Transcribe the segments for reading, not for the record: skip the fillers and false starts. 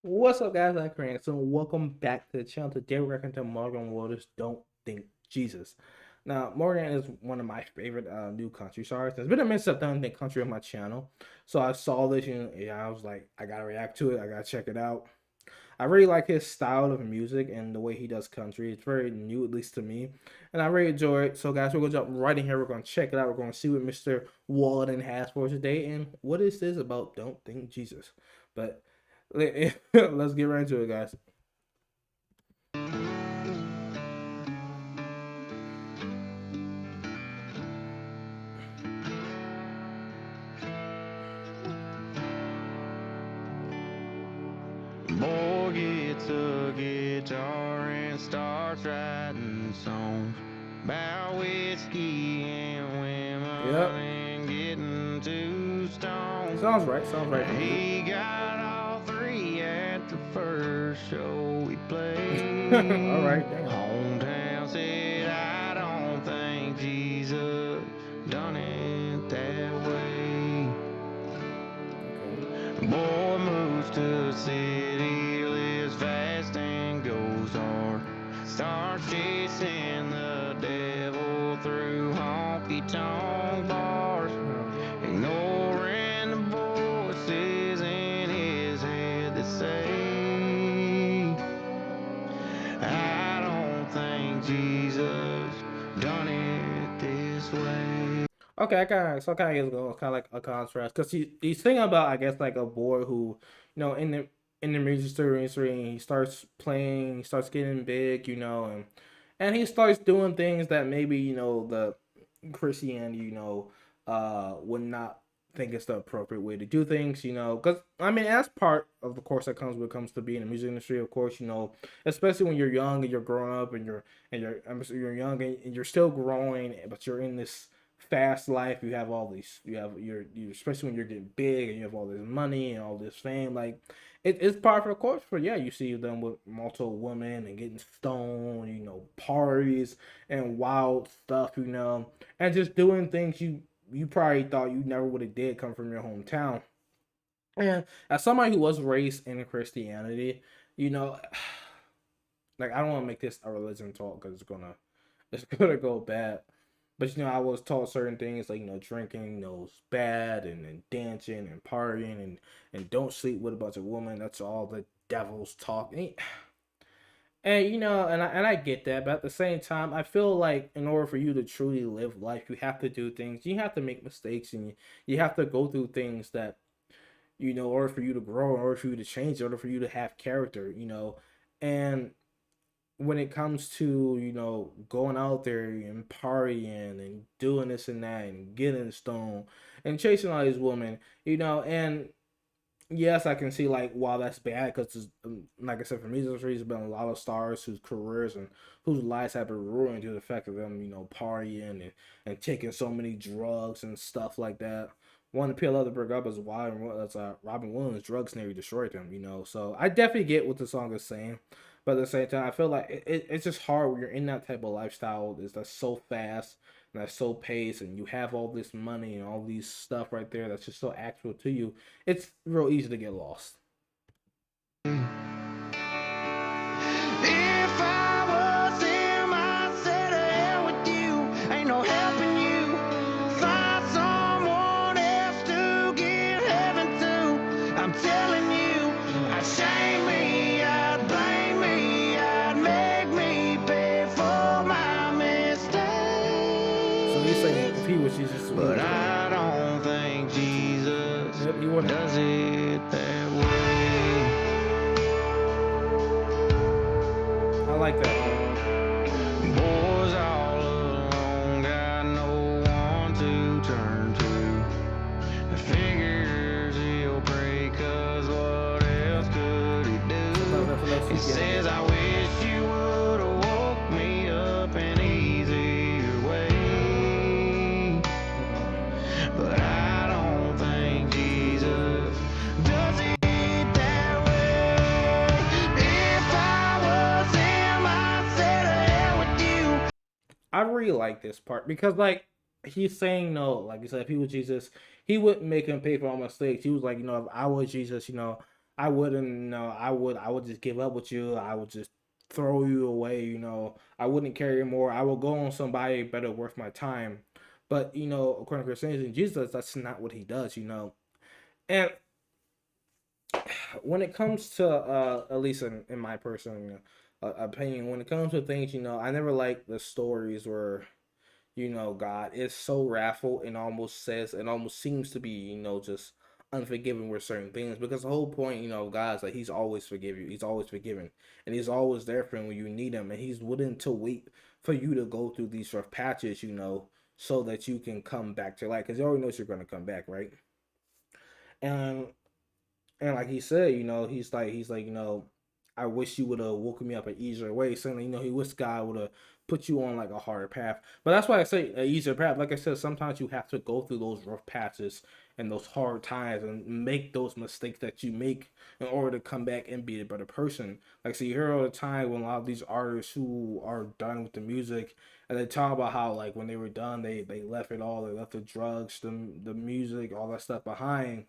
What's up, guys? I'm Cranston. Welcome back to the channel. Today we're going to Morgan Wallen's "Don't Think Jesus." Now, Morgan is one of my favorite new country stars. There's been a minute since I've done the country on my channel, so I saw this and I was like, I gotta react to it. I gotta check it out. I really like his style of music and the way he does country. It's very new, at least to me, and I really enjoy it. So, guys, we're gonna jump right in here. We're gonna check it out. We're gonna see what Mr. Wallen has for us today, and what is this about "Don't Think Jesus." But let's get right into it, guys. Boy gets a guitar and starts writing songs about whiskey and women Yep. and getting too stoned. Sounds right. Sounds right for me. He got all three at the first show we All played. right. Damn. Hometown said, I don't think Jesus done it that way. Okay. Boy moves to the city, lives fast and goes hard. Starts chasing the devil through honky-tonk bars, ignoring the voices in his head that say, I don't think Jesus done it this way. Okay, I kind of is going kind of like a contrast because he's thinking about, I guess, like a boy who, in the music industry, and he starts playing, he starts getting big, and he starts doing things that maybe the Christianity, would not think it's the appropriate way to do things, because I mean that's part of the course that comes when it comes to being in the music industry, of course, especially when you're young and you're growing up and you're young and you're still growing, but you're in this fast life. You have all these, you especially when you're getting big and you have all this money and all this fame, like it's part of the course. For yeah, you see them with multiple women and getting stoned, parties and wild stuff, and just doing things you probably thought you never would have did come from your hometown. And as somebody who was raised in Christianity, you know, like I don't want to make this a religion talk because it's gonna go bad. But I was taught certain things like drinking is bad, and dancing and partying, and don't sleep with a bunch of women. That's all the devil's talk. And and I get that, but at the same time, I feel like in order for you to truly live life, you have to do things. You have to make mistakes, and you have to go through things that in order for you to grow, in order for you to change, in order for you to have character. And when it comes to going out there and partying and doing this and that and getting stoned and chasing all these women, and yes, I can see like wow that's bad because like I said, for music industry, there's been a lot of stars whose careers and whose lives have been ruined due to the fact of them partying and taking so many drugs and stuff like that. One appeal other bring up is why that's Robin Williams drugs nearly destroyed him. So I definitely get what the song is saying, but at the same time, I feel like it's just hard when you're in that type of lifestyle. Is that's so fast and that's so paced, and you have all this money and all these stuff right there that's just so actual to you. It's real easy to get lost. If I was him, I'd say to hell with you. Ain't no helping you. Find someone else to give heaven to. I'm telling you, I'd shame me, I'd blame me, I'd make me pay for my So he's saying if he mistakes. was Jesus, he But was gonna. I don't think Jesus Yep, he wouldn't. does it that way. I like that part. Boys all alone, got no one to turn to. Figures he'll pray, cause what else could he Sometimes do? I feel like He he's getting says, it. I wish you would've woke me up an easier way. But I don't think Jesus does it that way. If I was him, I'd say to hell with you. I really like this part because like he's saying no, like you said, if he was Jesus, he wouldn't make him pay for all mistakes. He was like, if I was Jesus, I wouldn't, I would just give up with you. I would just throw you away. I wouldn't care more. I will go on somebody better worth my time. But according to Christianity and Jesus, that's not what he does. And when it comes to at least in my personal opinion, when it comes to things, I never like the stories where God is so wrathful and almost seems to be, just unforgiving with certain things, because the whole point, God is like he's always forgive you, he's always forgiven, and he's always there for you when you need him, and he's willing to wait for you to go through these rough patches, so that you can come back to life, because he already knows you're gonna come back, right? And like he said, he's like, I wish you would have woken me up an easier way. Saying, he wish God would have put you on like a harder path. But that's why I say an easier path. Like I said, sometimes you have to go through those rough patches and those hard times and make those mistakes that you make in order to come back and be a better person. Like, so you hear all the time when a lot of these artists who are done with the music, and they talk about how like when they were done, they left it all. They left the drugs, the music, all that stuff behind,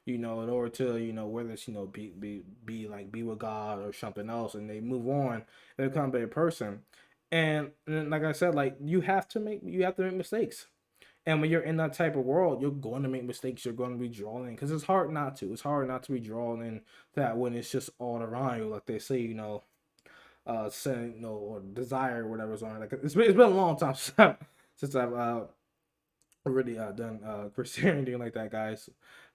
in order to, whether it's, be with God or something else, and they move on and become a better person. And like I said, like you have to make mistakes. And when you're in that type of world, you're going to make mistakes. You're going to be drawn in because it's hard not to. It's hard not to be drawn in that when it's just all around you, like they say, sin, or desire, or whatever's on. Like it's been a long time since I've really done Christianity like that, guys.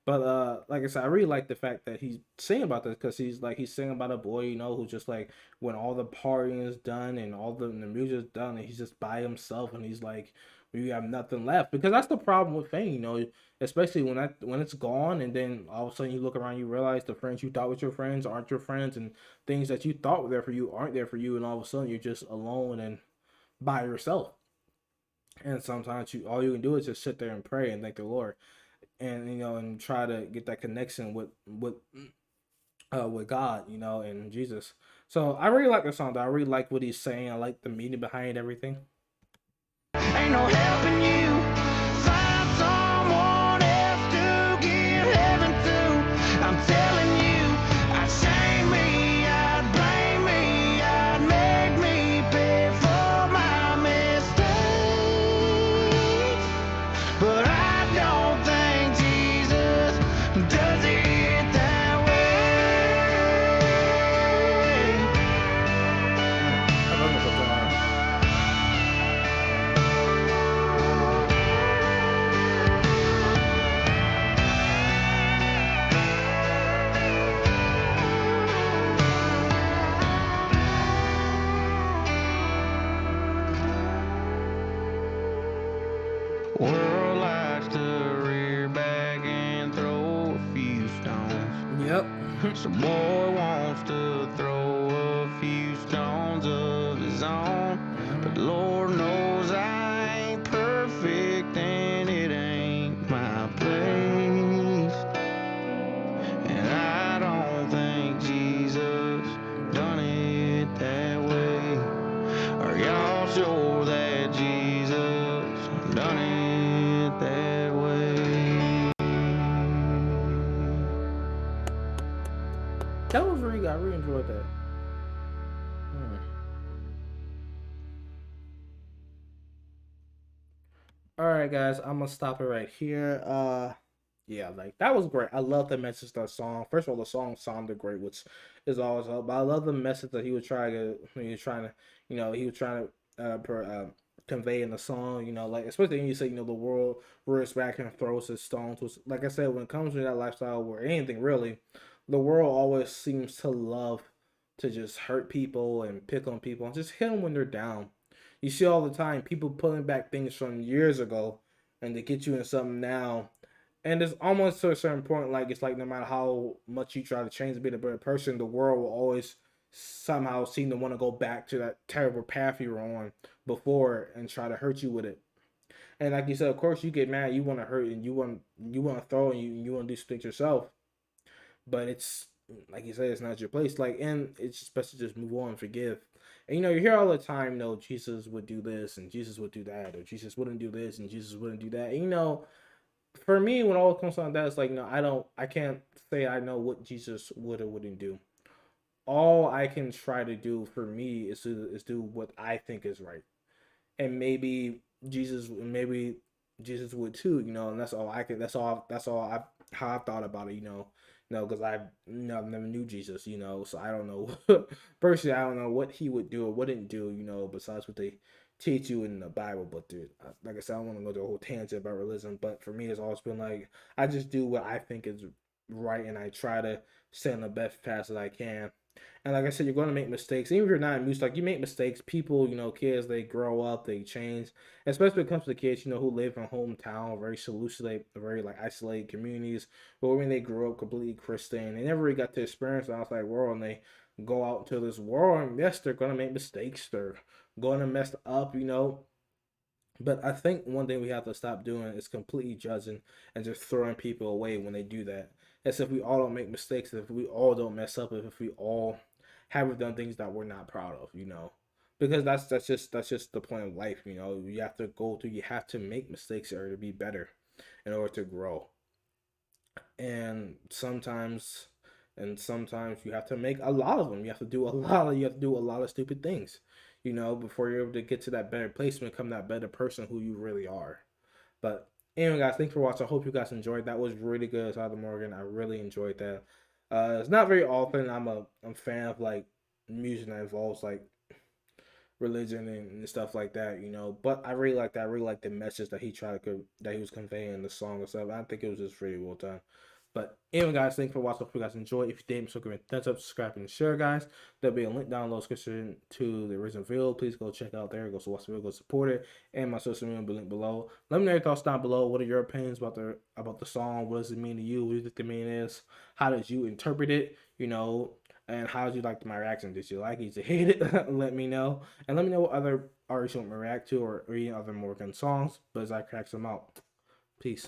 But like I said, I really like the fact that he's saying about this, because he's saying about a boy, who's just like when all the partying is done and all the music's done, and he's just by himself, and he's like, we have nothing left, because that's the problem with fame, especially when it's gone, and then all of a sudden you look around, you realize the friends you thought was your friends aren't your friends, and things that you thought were there for you aren't there for you, and all of a sudden you're just alone and by yourself. And sometimes all you can do is just sit there and pray and thank the Lord, and and try to get that connection with God, and Jesus. So I really like the song. Though. I really like what he's saying. I like the meaning behind everything. Ain't no helping you. Find someone else to give heaven to. I'm telling you, I'd shame me, I'd blame me, I'd make me pay for my mistakes. But I don't think Jesus does it that I love the guitar. way. World likes to rear back and throw a few stones. Yep. So boy wants to throw a few stones of his own. But Lord knows I ain't perfect and it ain't my place. And I don't think Jesus done it that way. Are y'all sure that Jesus done it that way? That was really good. I really enjoyed that. Hmm. All right, guys, I'm gonna stop it right here. Yeah, like that was great. I love the message of that song. First of all, the song sounded great, which is always up. But I love the message that he was trying to convey in the song. Like especially when you say, the world rears back and throws its stones. Which, like I said, when it comes to that lifestyle or anything really, the world always seems to love to just hurt people and pick on people and just hit them when they're down. You see all the time people pulling back things from years ago and to get you in something now. And it's almost to a certain point, like it's like no matter how much you try to change to be a better person, the world will always somehow seem to want to go back to that terrible path you were on before and try to hurt you with it. And like you said, of course you get mad, you want to hurt and you want to throw and you want to do things yourself, but it's like you said, it's not your place. Like, and it's just best to just move on and forgive. And you hear all the time, Jesus would do this and Jesus would do that, or Jesus wouldn't do this and Jesus wouldn't do that. And, for me, when all comes down to that, it's like, no, I can't say I know what Jesus would or wouldn't do. All I can try to do for me is do what I think is right, and maybe Jesus would too, you know, and that's all I can. That's all I how I've thought about it, because I've never knew Jesus, so I don't know. Personally, I don't know what he would do or wouldn't do, besides what they teach you in the Bible. But dude, like I said, I don't want to go to a whole tangent about religion. But for me, it's always been like I just do what I think is right, and I try to stay on the best path that I can. And like I said, you're going to make mistakes. Even if you're not in music, like you make mistakes. People, kids, they grow up, they change. Especially when it comes to kids, who live in hometown, very secluded, very like isolated communities. But when they grew up completely Christian, they never really got to experience the outside world, and they go out into this world, and yes, they're going to make mistakes. They're going to mess up. But I think one thing we have to stop doing is completely judging and just throwing people away when they do that. As if we all don't make mistakes, if we all don't mess up, if we all haven't done things that we're not proud of. Because that's just the point of life. You have to go through, you have to make mistakes in order to be better, in order to grow. And sometimes you have to make a lot of them. You have to do a lot of stupid things, before you're able to get to that better place and become that better person who you really are. But anyway, guys, thanks for watching. I hope you guys enjoyed. That was really good, Tyler Morgan. I really enjoyed that. It's not very often I'm a fan of like music that involves like religion and stuff like that. But I really like that. I really like the message that that he was conveying in the song and stuff. I think it was just really well done. But anyway, guys, thanks for watching. Hope you guys enjoyed. If you did, so give me a thumbs up, subscribe, and share, guys. There'll be a link down below description to the original video. Please go check out there. Go to watch the video, go support it, and my social media will be linked below. Let me know your thoughts down below. What are your opinions about the song? What does it mean to you? What do you think the meaning is? How did you interpret it? And how did you like my reaction? Did you like it? Did you hate it? Let me know. And let me know what other artists you want me to react to or any other Morgan songs. But as I crack them out. Peace.